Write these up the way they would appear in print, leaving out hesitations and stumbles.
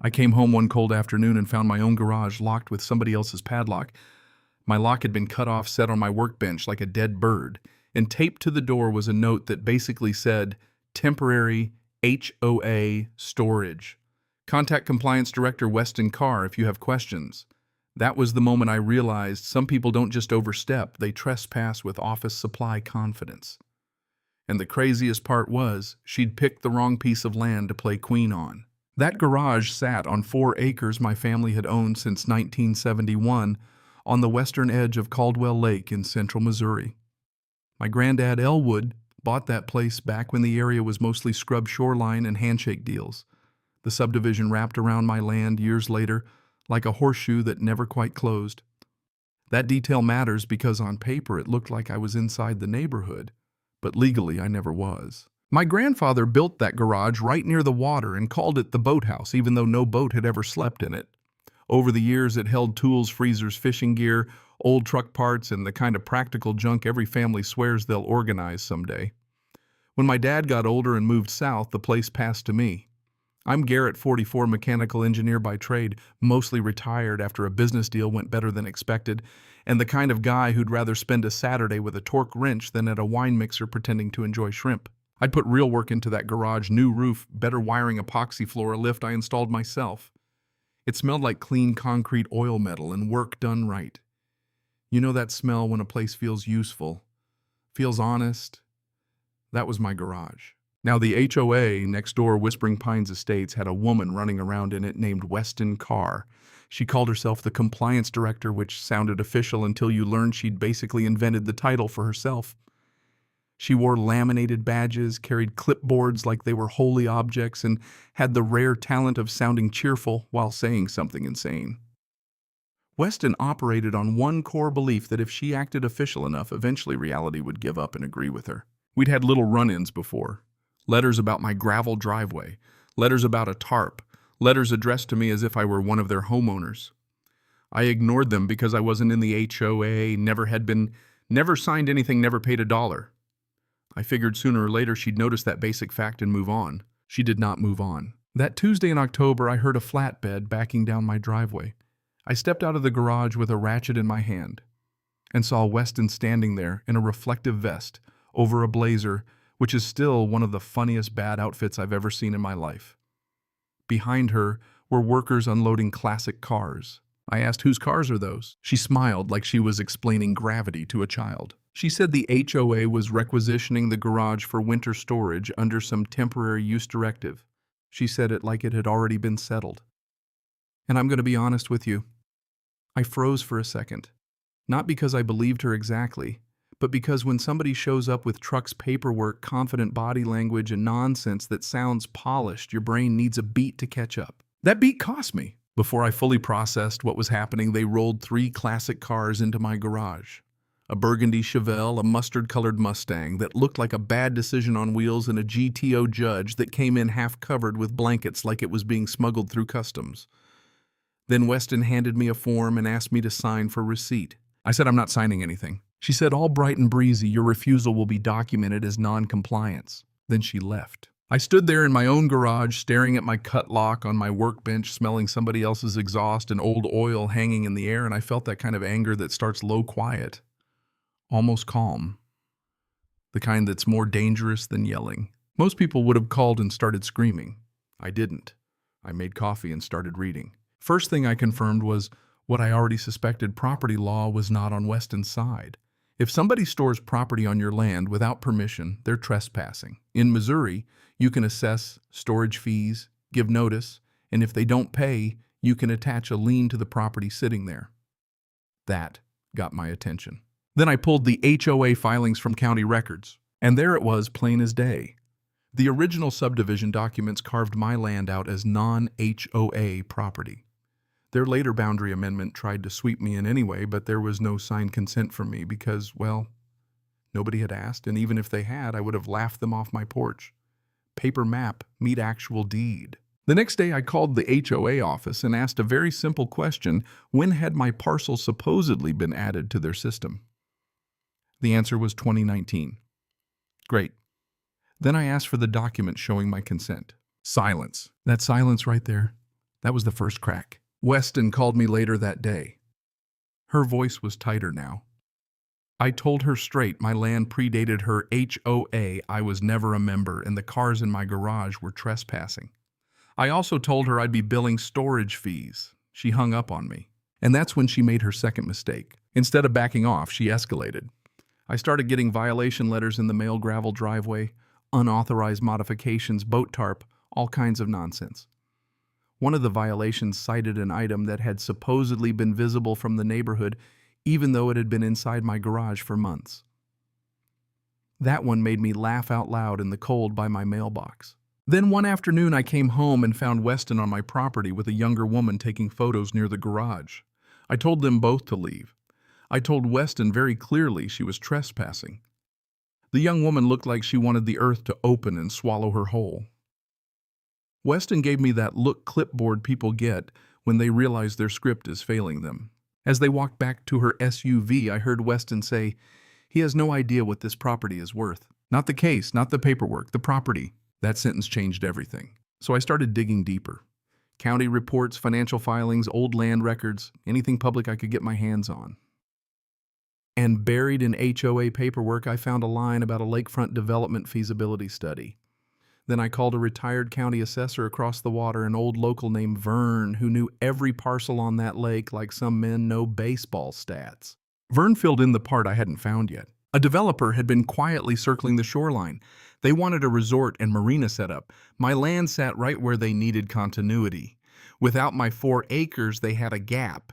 I came home one cold afternoon and found my own garage locked with somebody else's padlock. My lock had been cut off, set on my workbench like a dead bird, and taped to the door was a note that basically said, "Temporary HOA storage. Contact Compliance Director Weston Carr if you have questions." That was the moment I realized some people don't just overstep, they trespass with office supply confidence. And the craziest part was, she'd picked the wrong piece of land to play queen on. That garage sat on 4 acres my family had owned since 1971 on the western edge of Caldwell Lake in central Missouri. My granddad Elwood bought that place back when the area was mostly scrub shoreline and handshake deals. The subdivision wrapped around my land years later like a horseshoe that never quite closed. That detail matters because on paper it looked like I was inside the neighborhood, but legally I never was. My grandfather built that garage right near the water and called it the boathouse, even though no boat had ever slept in it. Over the years, it held tools, freezers, fishing gear, old truck parts, and the kind of practical junk every family swears they'll organize someday. When my dad got older and moved south, the place passed to me. I'm Garrett, 44, mechanical engineer by trade, mostly retired after a business deal went better than expected, and the kind of guy who'd rather spend a Saturday with a torque wrench than at a wine mixer pretending to enjoy shrimp. I'd put real work into that garage, new roof, better wiring, epoxy floor, a lift I installed myself. It smelled like clean concrete, oil metal, and work done right. You know that smell when a place feels useful, feels honest? That was my garage. Now, the HOA next door, Whispering Pines Estates, had a woman running around in it named Weston Carr. She called herself the compliance director, which sounded official until you learned she'd basically invented the title for herself. She wore laminated badges, carried clipboards like they were holy objects, and had the rare talent of sounding cheerful while saying something insane. Weston operated on one core belief that if she acted official enough, eventually reality would give up and agree with her. We'd had little run-ins before. Letters about my gravel driveway, letters about a tarp, letters addressed to me as if I were one of their homeowners. I ignored them because I wasn't in the HOA, never signed anything, never paid $1. I figured sooner or later she'd notice that basic fact and move on. She did not move on. That Tuesday in October, I heard a flatbed backing down my driveway. I stepped out of the garage with a ratchet in my hand and saw Weston standing there in a reflective vest over a blazer, which is still one of the funniest bad outfits I've ever seen in my life. Behind her were workers unloading classic cars. I asked, "Whose cars are those?" She smiled like she was explaining gravity to a child. She said the HOA was requisitioning the garage for winter storage under some temporary use directive. She said it like it had already been settled. And I'm going to be honest with you. I froze for a second. Not because I believed her exactly, but because when somebody shows up with trucks, paperwork, confident body language, and nonsense that sounds polished, your brain needs a beat to catch up. That beat cost me. Before I fully processed what was happening, they rolled 3 classic cars into my garage. A burgundy Chevelle, a mustard-colored Mustang that looked like a bad decision on wheels, and a GTO Judge that came in half covered with blankets like it was being smuggled through customs. Then Weston handed me a form and asked me to sign for receipt. I said I'm not signing anything. She said, "All bright and breezy, your refusal will be documented as non-compliance." Then she left. I stood there in my own garage, staring at my cut lock on my workbench, smelling somebody else's exhaust and old oil hanging in the air, and I felt that kind of anger that starts low quiet, almost calm. The kind that's more dangerous than yelling. Most people would have called and started screaming. I didn't. I made coffee and started reading. First thing I confirmed was what I already suspected: property law was not on Weston's side. If somebody stores property on your land without permission, they're trespassing. In Missouri, you can assess storage fees, give notice, and if they don't pay, you can attach a lien to the property sitting there. That got my attention. Then I pulled the HOA filings from county records, and there it was, plain as day. The original subdivision documents carved my land out as non-HOA property. Their later boundary amendment tried to sweep me in anyway, but there was no signed consent from me because, well, nobody had asked, and even if they had, I would have laughed them off my porch. Paper map meet actual deed. The next day I called the HOA office and asked a very simple question: when had my parcel supposedly been added to their system? The answer was 2019. Great. Then I asked for the document showing my consent. Silence. That silence right there. That was the first crack. Weston called me later that day. Her voice was tighter now. I told her straight my land predated her HOA, I was never a member, and the cars in my garage were trespassing. I also told her I'd be billing storage fees. She hung up on me. And that's when she made her second mistake. Instead of backing off, she escalated. I started getting violation letters in the mail, gravel driveway, unauthorized modifications, boat tarp, all kinds of nonsense. One of the violations cited an item that had supposedly been visible from the neighborhood, even though it had been inside my garage for months. That one made me laugh out loud in the cold by my mailbox. Then one afternoon I came home and found Weston on my property with a younger woman taking photos near the garage. I told them both to leave. I told Weston very clearly she was trespassing. The young woman looked like she wanted the earth to open and swallow her whole. Weston gave me that look clipboard people get when they realize their script is failing them. As they walked back to her SUV, I heard Weston say, "He has no idea what this property is worth. Not the case, not the paperwork, the property." That sentence changed everything. So I started digging deeper. County reports, financial filings, old land records, anything public I could get my hands on. And buried in HOA paperwork, I found a line about a lakefront development feasibility study. Then I called a retired county assessor across the water, an old local named Vern, who knew every parcel on that lake like some men know baseball stats. Vern filled in the part I hadn't found yet. A developer had been quietly circling the shoreline. They wanted a resort and marina set up. My land sat right where they needed continuity. Without my 4 acres, they had a gap.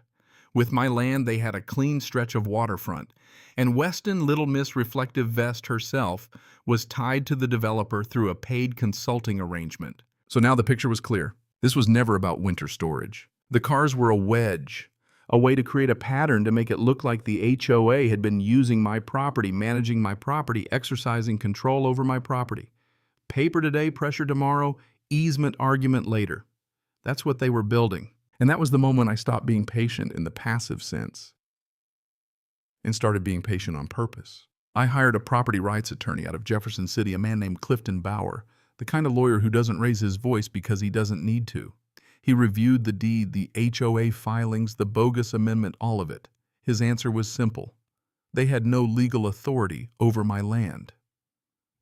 With my land, they had a clean stretch of waterfront. And Weston, Little Miss Reflective Vest herself, was tied to the developer through a paid consulting arrangement. So now the picture was clear. This was never about winter storage. The cars were a wedge, a way to create a pattern to make it look like the HOA had been using my property, managing my property, exercising control over my property. Paper today, pressure tomorrow, easement argument later. That's what they were building. And that was the moment I stopped being patient in the passive sense and started being patient on purpose. I hired a property rights attorney out of Jefferson City, a man named Clifton Bauer, the kind of lawyer who doesn't raise his voice because he doesn't need to. He reviewed the deed, the HOA filings, the bogus amendment, all of it. His answer was simple. They had no legal authority over my land.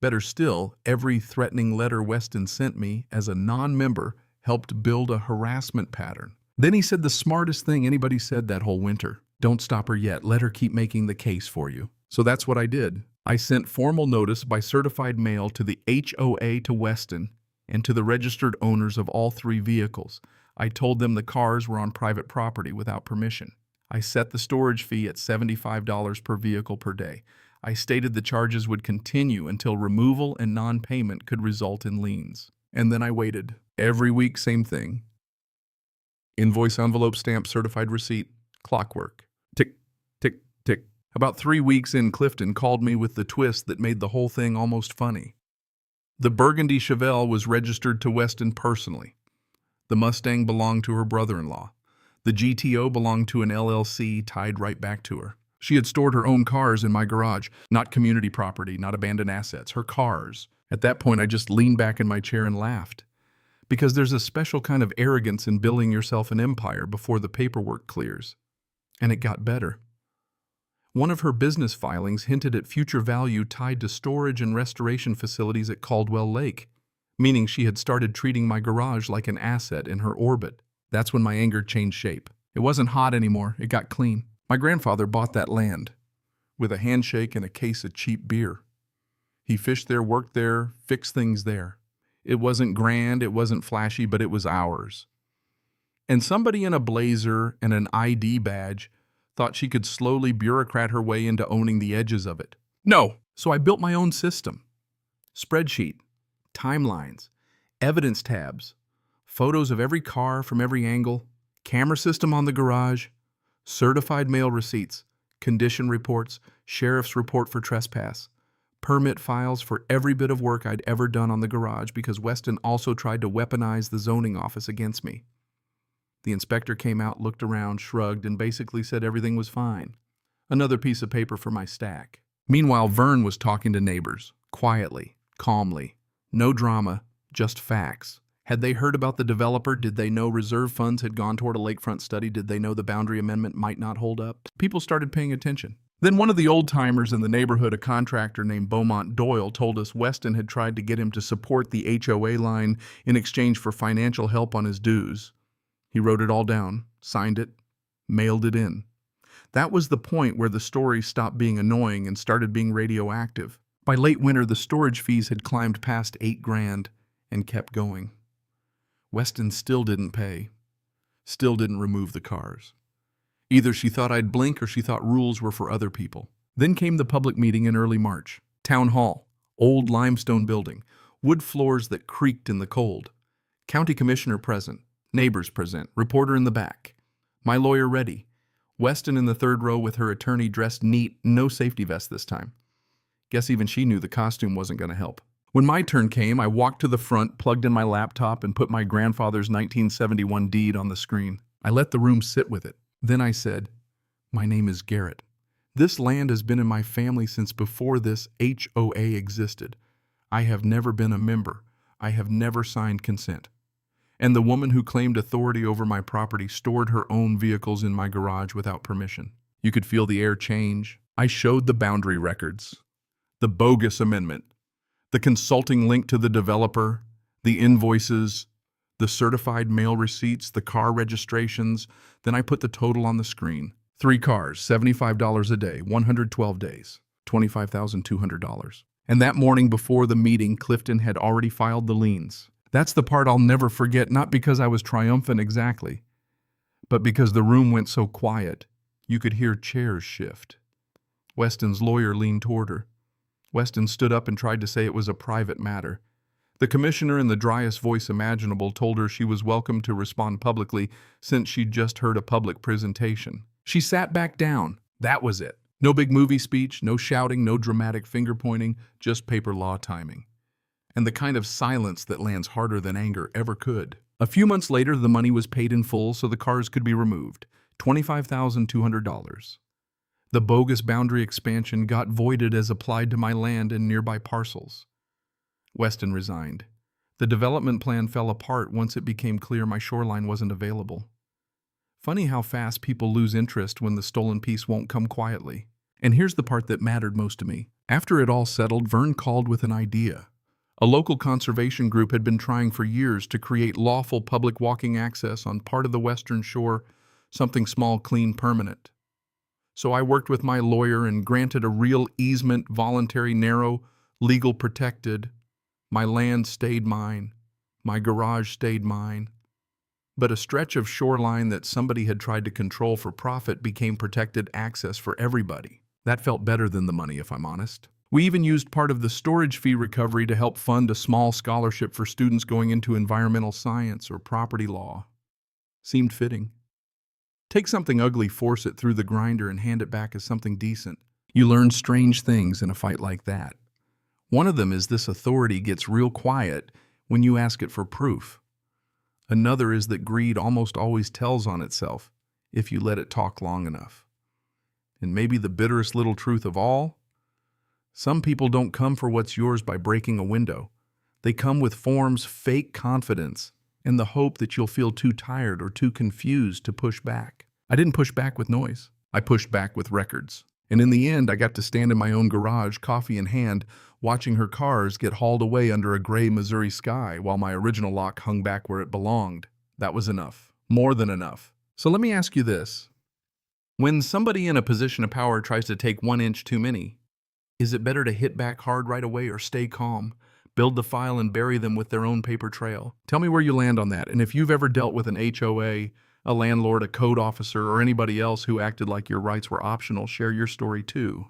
Better still, every threatening letter Weston sent me as a non-member helped build a harassment pattern. Then he said the smartest thing anybody said that whole winter. Don't stop her yet. Let her keep making the case for you. So that's what I did. I sent formal notice by certified mail to the HOA to Weston and to the registered owners of all 3 vehicles. I told them the cars were on private property without permission. I set the storage fee at $75 per vehicle per day. I stated the charges would continue until removal and non-payment could result in liens. And then I waited. Every week, same thing. Invoice, envelope, stamp, certified receipt, clockwork. Tick, tick, tick. About 3 weeks in, Clifton called me with the twist that made the whole thing almost funny. The burgundy Chevelle was registered to Weston personally. The Mustang belonged to her brother-in-law. The GTO belonged to an LLC tied right back to her. She had stored her own cars in my garage, not community property, not abandoned assets, her cars. At that point, I just leaned back in my chair and laughed. Because there's a special kind of arrogance in building yourself an empire before the paperwork clears. And it got better. One of her business filings hinted at future value tied to storage and restoration facilities at Caldwell Lake, meaning she had started treating my garage like an asset in her orbit. That's when my anger changed shape. It wasn't hot anymore, it got clean. My grandfather bought that land with a handshake and a case of cheap beer. He fished there, worked there, fixed things there. It wasn't grand, it wasn't flashy, but it was ours. And somebody in a blazer and an ID badge thought she could slowly bureaucrat her way into owning the edges of it. No! So I built my own system. Spreadsheet, timelines, evidence tabs, photos of every car from every angle, camera system on the garage, certified mail receipts, condition reports, sheriff's report for trespass, permit files for every bit of work I'd ever done on the garage because Weston also tried to weaponize the zoning office against me. The inspector came out, looked around, shrugged, and basically said everything was fine. Another piece of paper for my stack. Meanwhile, Vern was talking to neighbors, quietly, calmly. No drama, just facts. Had they heard about the developer? Did they know reserve funds had gone toward a lakefront study? Did they know the boundary amendment might not hold up? People started paying attention. Then one of the old-timers in the neighborhood, a contractor named Beaumont Doyle, told us Weston had tried to get him to support the HOA line in exchange for financial help on his dues. He wrote it all down, signed it, mailed it in. That was the point where the story stopped being annoying and started being radioactive. By late winter, the storage fees had climbed past $8,000 and kept going. Weston still didn't pay, still didn't remove the cars. Either she thought I'd blink or she thought rules were for other people. Then came the public meeting in early March. Town hall, old limestone building, wood floors that creaked in the cold. County commissioner present, neighbors present, reporter in the back. My lawyer ready. Weston in the third row with her attorney dressed neat, no safety vest this time. Guess even she knew the costume wasn't going to help. When my turn came, I walked to the front, plugged in my laptop, and put my grandfather's 1971 deed on the screen. I let the room sit with it. Then I said, "My name is Garrett. This land has been in my family since before this HOA existed. I have never been a member. I have never signed consent. And the woman who claimed authority over my property stored her own vehicles in my garage without permission." You could feel the air change. I showed the boundary records, the bogus amendment, the consulting link to the developer, the invoices, the certified mail receipts, the car registrations. Then I put the total on the screen. 3 cars, $75 a day, 112 days, $25,200. And that morning before the meeting, Clifton had already filed the liens. That's the part I'll never forget, not because I was triumphant exactly, but because the room went so quiet, you could hear chairs shift. Weston's lawyer leaned toward her. Weston stood up and tried to say it was a private matter. The commissioner, in the driest voice imaginable, told her she was welcome to respond publicly since she'd just heard a public presentation. She sat back down. That was it. No big movie speech, no shouting, no dramatic finger-pointing, just paper law timing. And the kind of silence that lands harder than anger ever could. A few months later, the money was paid in full so the cars could be removed. $25,200. The bogus boundary expansion got voided as applied to my land and nearby parcels. Weston resigned. The development plan fell apart once it became clear my shoreline wasn't available. Funny how fast people lose interest when the stolen piece won't come quietly. And here's the part that mattered most to me. After it all settled, Vern called with an idea. A local conservation group had been trying for years to create lawful public walking access on part of the western shore, something small, clean, permanent. So I worked with my lawyer and granted a real easement, voluntary, narrow, legal protected. My land stayed mine. My garage stayed mine. But a stretch of shoreline that somebody had tried to control for profit became protected access for everybody. That felt better than the money, if I'm honest. We even used part of the storage fee recovery to help fund a small scholarship for students going into environmental science or property law. Seemed fitting. Take something ugly, force it through the grinder, and hand it back as something decent. You learn strange things in a fight like that. One of them is this authority gets real quiet when you ask it for proof. Another is that greed almost always tells on itself if you let it talk long enough. And maybe the bitterest little truth of all, some people don't come for what's yours by breaking a window. They come with forms, fake confidence, and the hope that you'll feel too tired or too confused to push back. I didn't push back with noise. I pushed back with records. And in the end, I got to stand in my own garage, coffee in hand, watching her cars get hauled away under a gray Missouri sky while my original lock hung back where it belonged. That was enough. More than enough. So let me ask you this. When somebody in a position of power tries to take 1 inch too many, is it better to hit back hard right away or stay calm, build the file and bury them with their own paper trail? Tell me where you land on that. And if you've ever dealt with an HOA, a landlord, a code officer, or anybody else who acted like your rights were optional, share your story too.